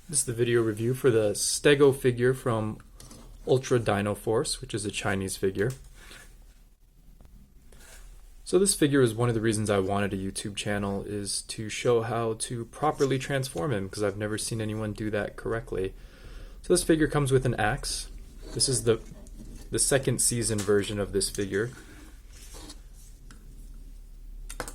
This is the video review for the Stego figure from Ultra Dinoforce, which is a Chinese figure. So this figure is one of the reasons I wanted a YouTube channel, is to show how to properly transform him, because I've never seen anyone do that correctly. So this figure comes with an axe. This is the second season version of this figure.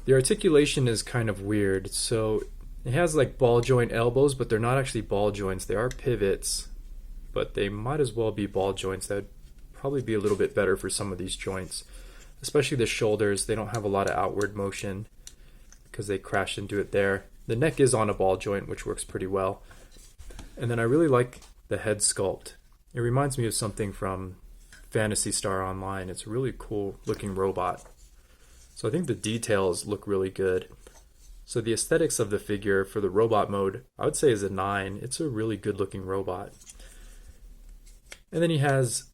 The articulation is kind of weird, so it has like ball joint elbows, but they're not actually ball joints. They are pivots, but they might as well be ball joints. That would probably be a little bit better for some of these joints, especially the shoulders. They don't have a lot of outward motion because they crash into it there. The neck is on a ball joint, which works pretty well. And then I really like the head sculpt. It reminds me of something from Phantasy Star Online. It's a really cool looking robot. So I think the details look really good. So the aesthetics of the figure for the robot mode, I would say, is a 9. It's a really good looking robot. And then he has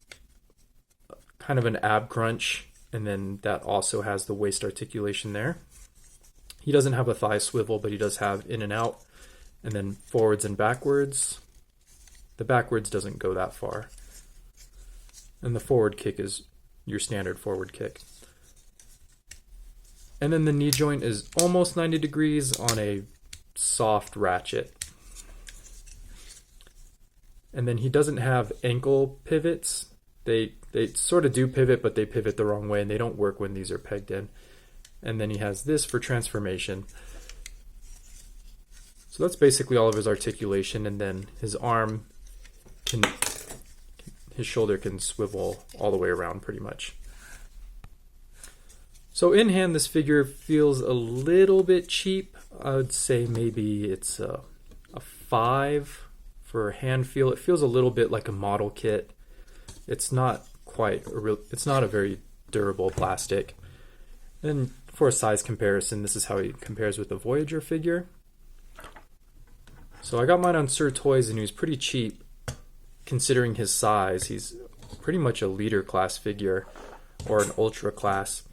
kind of an ab crunch, and then that also has the waist articulation there. He doesn't have a thigh swivel, but he does have in and out, and then forwards and backwards. The backwards doesn't go that far. And the forward kick is your standard forward kick. And then the knee joint is almost 90 degrees on a soft ratchet. And then he doesn't have ankle pivots. They sort of do pivot, but they pivot the wrong way, and they don't work when these are pegged in. And then he has this for transformation. So that's basically all of his articulation, and then his arm his shoulder can swivel all the way around pretty much. So in hand, this figure feels a little bit cheap. I would say maybe it's a 5 for hand feel. It feels a little bit like a model kit. It's not quite it's not a very durable plastic. And for a size comparison, this is how he compares with the Voyager figure. So I got mine on Sir Toys, and he was pretty cheap considering his size. He's pretty much a leader class figure, or an ultra class.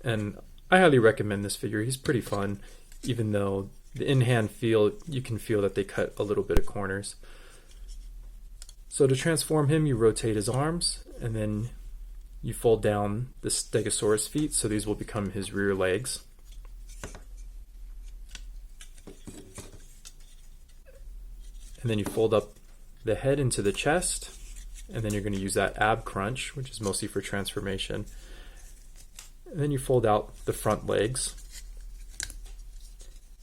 And I highly recommend this figure. He's pretty fun, even though the in-hand feel, you can feel that they cut a little bit of corners. So to transform him, you rotate his arms, and then you fold down the Stegosaurus feet, so these will become his rear legs. And then you fold up the head into the chest, and then you're going to use that ab crunch, which is mostly for transformation. And then you fold out the front legs.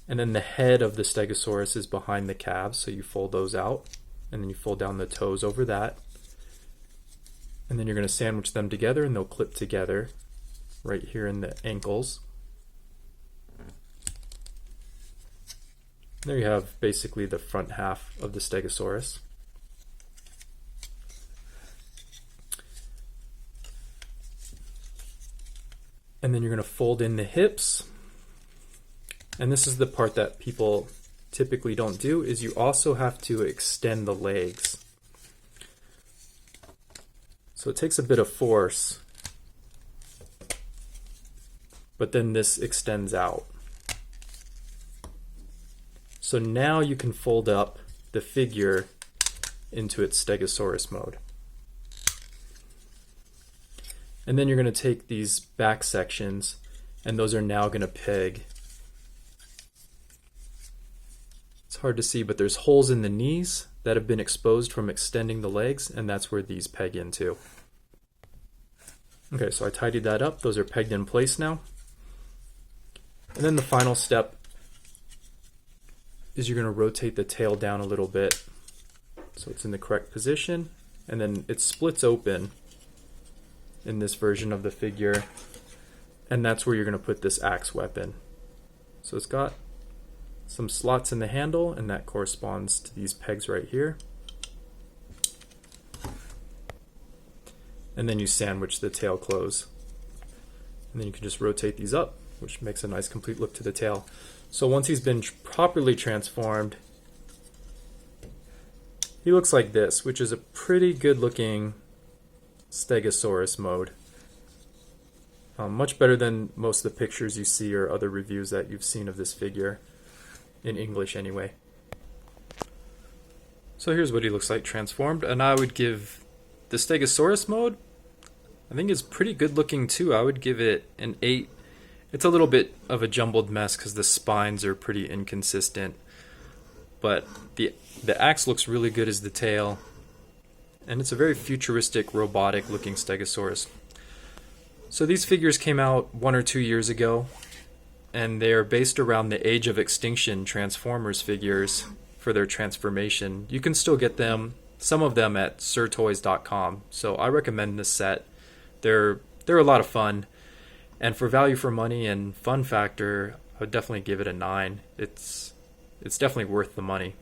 And then the head of the Stegosaurus is behind the calves, so you fold those out. And then you fold down the toes over that. And then you're going to sandwich them together, and they'll clip together right here in the ankles. There you have basically the front half of the Stegosaurus. And then you're going to fold in the hips. And this is the part that people typically don't do, is you also have to extend the legs. So it takes a bit of force, but then this extends out. So now you can fold up the figure into its Stegosaurus mode. And then you're going to take these back sections, and those are now going to peg. It's hard to see, but there's holes in the knees that have been exposed from extending the legs, and that's where these peg into. Okay, so I tidied that up. Those are pegged in place now. And then the final step is you're going to rotate the tail down a little bit so it's in the correct position, and then it splits open in this version of the figure, and that's where you're going to put this axe weapon. So it's got some slots in the handle, and that corresponds to these pegs right here. And then you sandwich the tail close, and then you can just rotate these up, which makes a nice complete look to the tail. So once he's been properly transformed, he looks like this, which is a pretty good looking Stegosaurus mode. Much better than most of the pictures you see or other reviews that you've seen of this figure. in English anyway. So here's what he looks like transformed, and I would give the Stegosaurus mode, I think it's pretty good looking too. I would give it an 8. It's a little bit of a jumbled mess because the spines are pretty inconsistent, but the axe looks really good as the tail, and it's a very futuristic, robotic looking Stegosaurus. So these figures came out 1 or 2 years ago, and they are based around the Age of Extinction Transformers figures for their transformation. You can still get them, some of them, at sirtoys.com. So I recommend this set. They're a lot of fun, and for value for money and fun factor, I would definitely give it a 9. It's definitely worth the money.